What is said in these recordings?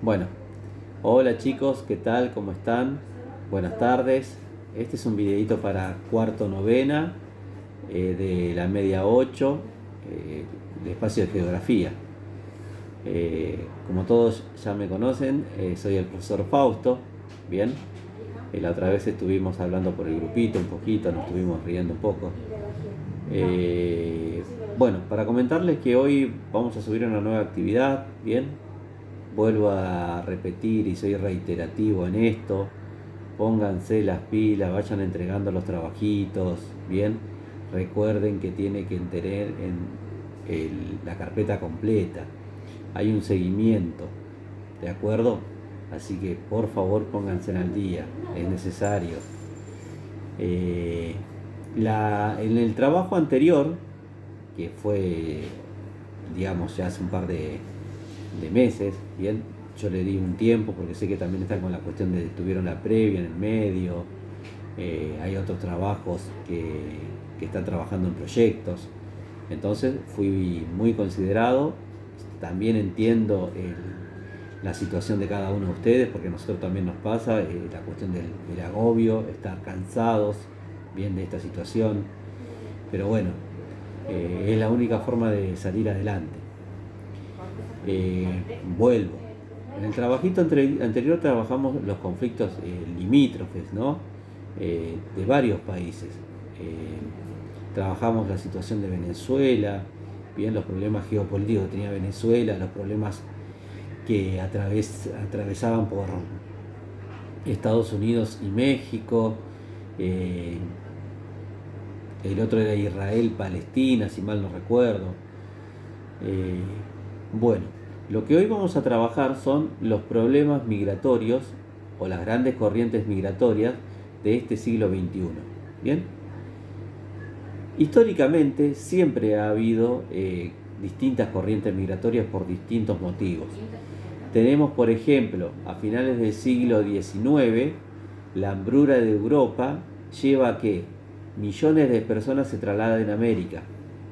Bueno, hola chicos, ¿qué tal? ¿Cómo están? Buenas tardes. Este es un videito para cuarto novena de la media 8 de espacio de geografía. Como todos ya me conocen, soy el profesor Fausto. Bien, la otra vez estuvimos hablando por el grupito un poquito, nos estuvimos riendo un poco. Eh, bueno, para comentarles que hoy vamos a subir una nueva actividad. Bien, vuelvo a repetir y soy reiterativo en esto. Pónganse las pilas, vayan entregando los trabajitos, bien. Recuerden que tiene que tener la carpeta completa. Hay un seguimiento, ¿de acuerdo? Así que por favor pónganse al día, es necesario. En el trabajo anterior, que fue, digamos, ya hace un par de meses, bien, yo le di un tiempo porque sé que también están con la cuestión de tuvieron la previa en el medio, hay otros trabajos que están trabajando en proyectos, entonces fui muy considerado. También entiendo la situación de cada uno de ustedes, porque a nosotros también nos pasa la cuestión del agobio, estar cansados bien de esta situación, pero bueno, es la única forma de salir adelante. Vuelvo. En el trabajito anterior trabajamos los conflictos limítrofes, ¿no? De varios países. Trabajamos la situación de Venezuela, bien, los problemas geopolíticos que tenía Venezuela, los problemas que atravesaban por Estados Unidos y México. Eh, el otro era Israel, Palestina, si mal no recuerdo. Eh, bueno, lo que hoy vamos a trabajar son los problemas migratorios o las grandes corrientes migratorias de este siglo XXI. Bien, históricamente siempre ha habido distintas corrientes migratorias por distintos motivos. Tenemos, por ejemplo, a finales del siglo XIX, la hambruna de Europa lleva a que millones de personas se trasladen a América,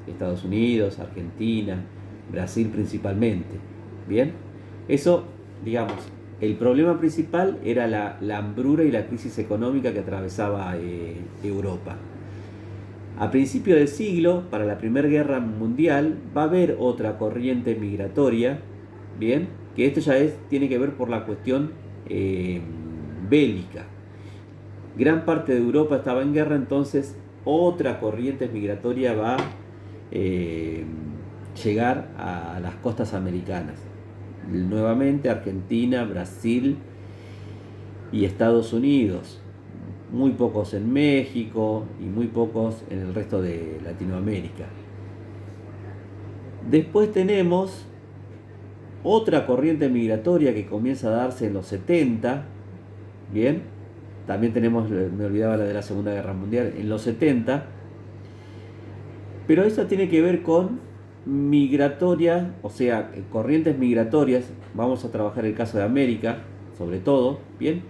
Estados Unidos, Argentina, Brasil principalmente. Bien, eso, digamos, el problema principal era la hambruna y la crisis económica que atravesaba Europa. A principios del siglo, para la Primera Guerra Mundial, va a haber otra corriente migratoria, bien, que esto ya tiene que ver por la cuestión bélica. Gran parte de Europa estaba en guerra, entonces otra corriente migratoria va a llegar a las costas americanas. Nuevamente Argentina, Brasil y Estados Unidos. Muy pocos en México y muy pocos en el resto de Latinoamérica. Después tenemos otra corriente migratoria que comienza a darse en los 70, bien, también tenemos, me olvidaba la de la Segunda Guerra Mundial, en los 70, pero esa tiene que ver con migratoria, o sea, corrientes migratorias. Vamos a trabajar el caso de América, sobre todo, bien,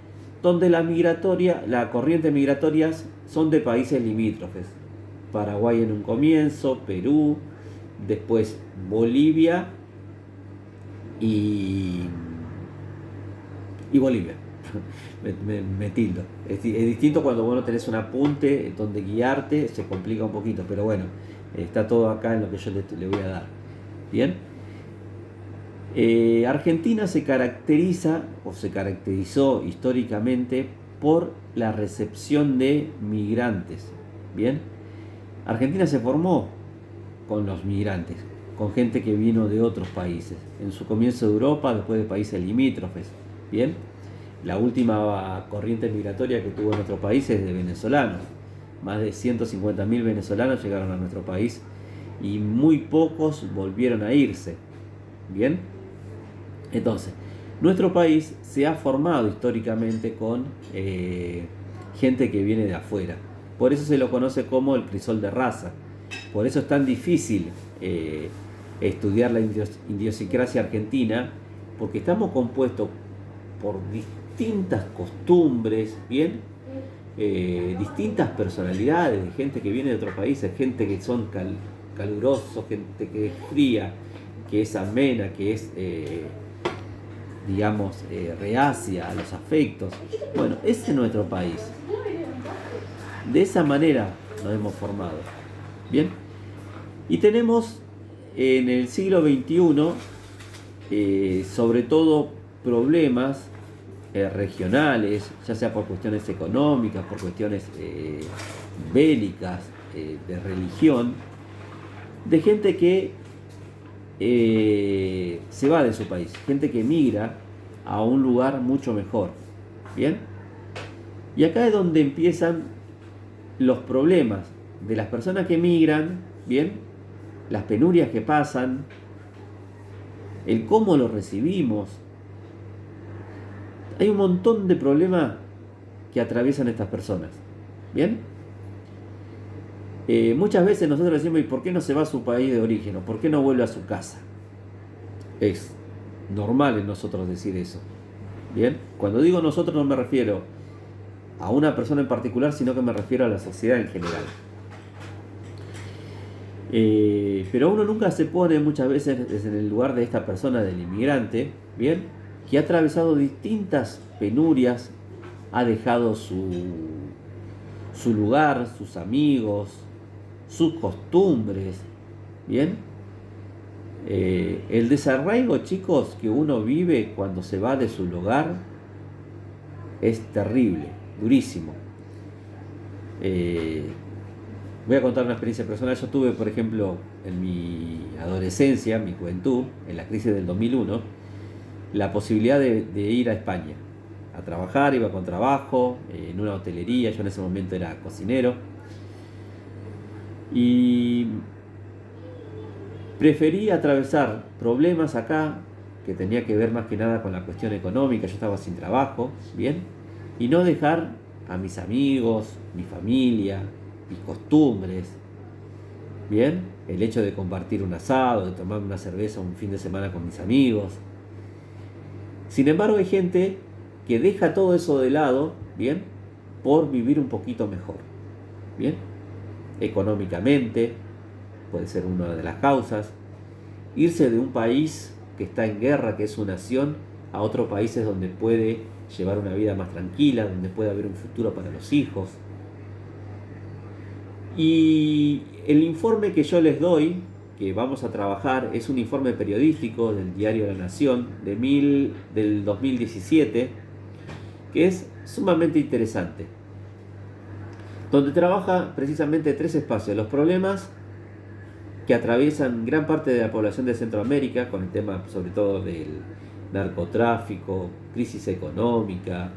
donde la corriente migratorias son de países limítrofes. Paraguay en un comienzo, Perú, después Bolivia y Bolivia. me tildo. Es distinto cuando vos no tenés un apunte donde guiarte, se complica un poquito, pero bueno, está todo acá en lo que yo le voy a dar. Bien. Argentina se caracteriza o se caracterizó históricamente por la recepción de migrantes. Bien. Argentina se formó con los migrantes, con gente que vino de otros países. En su comienzo de Europa, después de países limítrofes. Bien. La última corriente migratoria que tuvo nuestro país es de venezolanos. Más de 150.000 venezolanos llegaron a nuestro país y muy pocos volvieron a irse. Bien, entonces, nuestro país se ha formado históricamente con gente que viene de afuera. Por eso se lo conoce como el crisol de raza. Por eso es tan difícil estudiar la idiosincrasia argentina, porque estamos compuestos por distintas costumbres, bien, distintas personalidades de gente que viene de otros países, gente que son calurosos, gente que es fría, que es amena, que es digamos, reacia a los afectos. Bueno, ese es nuestro país. De esa manera nos hemos formado. Bien. Y tenemos en el siglo XXI, sobre todo, problemas regionales, ya sea por cuestiones económicas, por cuestiones bélicas, de religión, de gente que se va de su país, gente que migra a un lugar mucho mejor. ¿Bien? Y acá es donde empiezan los problemas de las personas que migran, ¿bien? Las penurias que pasan, el cómo lo recibimos. Hay un montón de problemas que atraviesan estas personas. ¿Bien? Muchas veces nosotros decimos, ¿y por qué no se va a su país de origen? ¿O por qué no vuelve a su casa? Es normal en nosotros decir eso. ¿Bien? Cuando digo nosotros no me refiero a una persona en particular, sino que me refiero a la sociedad en general. Pero uno nunca se pone muchas veces en el lugar de esta persona, del inmigrante, ¿bien? Que ha atravesado distintas penurias, ha dejado su lugar, sus amigos, sus costumbres, ¿bien? El desarraigo, chicos, que uno vive cuando se va de su lugar es terrible, durísimo. Voy a contar una experiencia personal. Yo tuve, por ejemplo, en mi adolescencia, mi juventud, en la crisis del 2001, la posibilidad de ir a España a trabajar. Iba con trabajo en una hotelería. Yo en ese momento era cocinero y preferí atravesar problemas acá que tenía que ver más que nada con la cuestión económica. Yo estaba sin trabajo, ¿bien? Y no dejar a mis amigos, mi familia, mis costumbres, ¿bien? El hecho de compartir un asado, de tomar una cerveza un fin de semana con mis amigos. Sin embargo, hay gente que deja todo eso de lado, ¿bien? Por vivir un poquito mejor, ¿bien? Económicamente, puede ser una de las causas. Irse de un país que está en guerra, que es su nación, a otros países donde puede llevar una vida más tranquila, donde puede haber un futuro para los hijos. Y el informe que yo les doy, que vamos a trabajar, es un informe periodístico del diario La Nación del 2017, que es sumamente interesante, donde trabaja precisamente 3 espacios: los problemas que atraviesan gran parte de la población de Centroamérica, con el tema sobre todo del narcotráfico, crisis económica,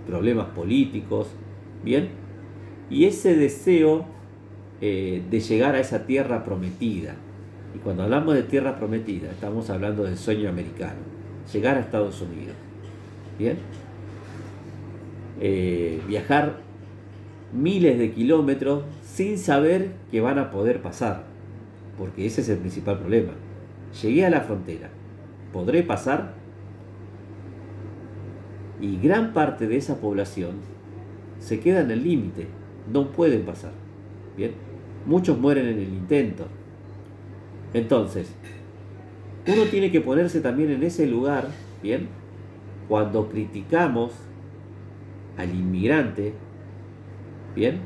problemas políticos, ¿bien? Y ese deseo de llegar a esa tierra prometida. Y cuando hablamos de tierra prometida, estamos hablando del sueño americano, llegar a Estados Unidos, ¿bien? Viajar miles de kilómetros sin saber que van a poder pasar, porque ese es el principal problema. Llegué a la frontera, ¿podré pasar? Y gran parte de esa población se queda en el límite, no pueden pasar, ¿bien? Muchos mueren en el intento. Entonces, uno tiene que ponerse también en ese lugar, ¿bien? Cuando criticamos al inmigrante, ¿bien?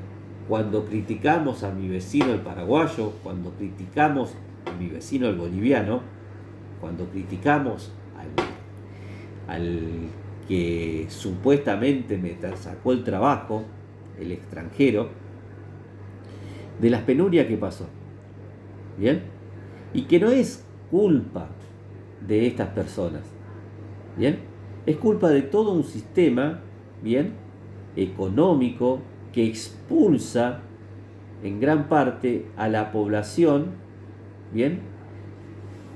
Cuando criticamos a mi vecino el paraguayo, cuando criticamos a mi vecino el boliviano, cuando criticamos al que supuestamente me sacó el trabajo, el extranjero, de las penurias que pasó, ¿bien? Y que no es culpa de estas personas, ¿bien? Es culpa de todo un sistema, ¿bien? Económico, que expulsa en gran parte a la población, ¿bien?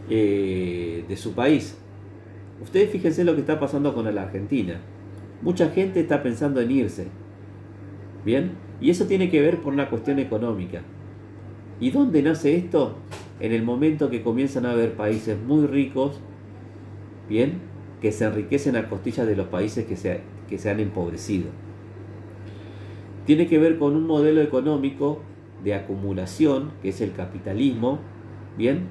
De su país. Ustedes fíjense lo que está pasando con la Argentina. Mucha gente está pensando en irse, ¿bien? Y eso tiene que ver por una cuestión económica. ¿Y dónde nace esto? En el momento que comienzan a haber países muy ricos, ¿bien? Que se enriquecen a costillas de los países que se han empobrecido. Tiene que ver con un modelo económico de acumulación, que es el capitalismo, ¿bien?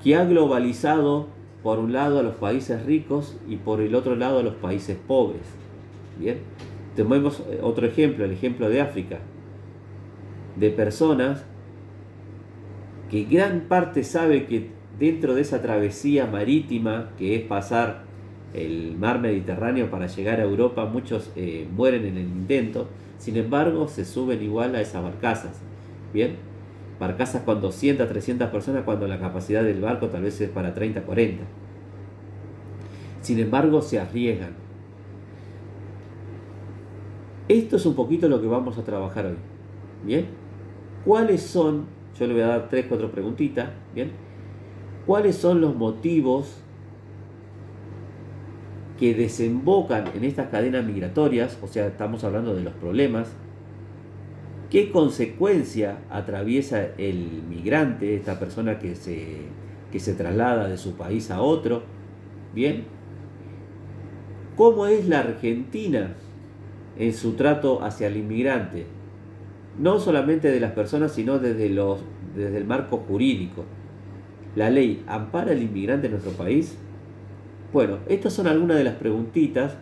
Que ha globalizado por un lado a los países ricos y por el otro lado a los países pobres. Bien, tomemos otro ejemplo, el ejemplo de África, de personas que gran parte sabe que dentro de esa travesía marítima que es pasar el mar Mediterráneo para llegar a Europa, muchos mueren en el intento. Sin embargo, se suben igual a esas barcazas. Bien, barcazas con 200, 300 personas cuando la capacidad del barco tal vez es para 30, 40. Sin embargo, se arriesgan. Esto es un poquito lo que vamos a trabajar hoy. Bien, ¿cuáles son? Yo le voy a dar 3, 4 preguntitas. Bien, ¿cuáles son los motivos que desembocan en estas cadenas migratorias? O sea, estamos hablando de los problemas. ¿Qué consecuencia atraviesa el migrante, esta persona que se traslada de su país a otro? Bien, ¿cómo es la Argentina en su trato hacia el inmigrante? No solamente de las personas, sino desde el marco jurídico. ¿La ley ampara al inmigrante en nuestro país? Bueno, estas son algunas de las preguntitas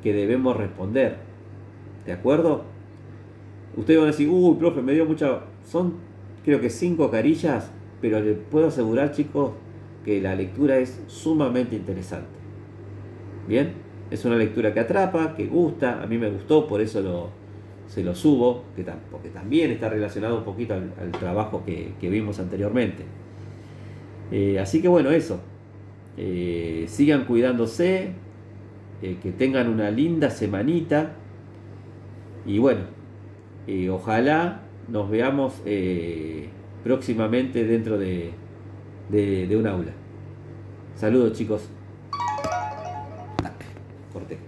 que debemos responder. ¿De acuerdo? Ustedes van a decir, uy, profe, me dio mucha... Son, creo que 5 carillas, pero les puedo asegurar, chicos, que la lectura es sumamente interesante. Bien, es una lectura que atrapa, que gusta, a mí me gustó, por eso se lo subo, porque también está relacionado un poquito al trabajo que vimos anteriormente. Así que bueno, eso. Sigan cuidándose, que tengan una linda semanita y bueno, ojalá nos veamos próximamente dentro de un aula. Saludos, chicos. Corté.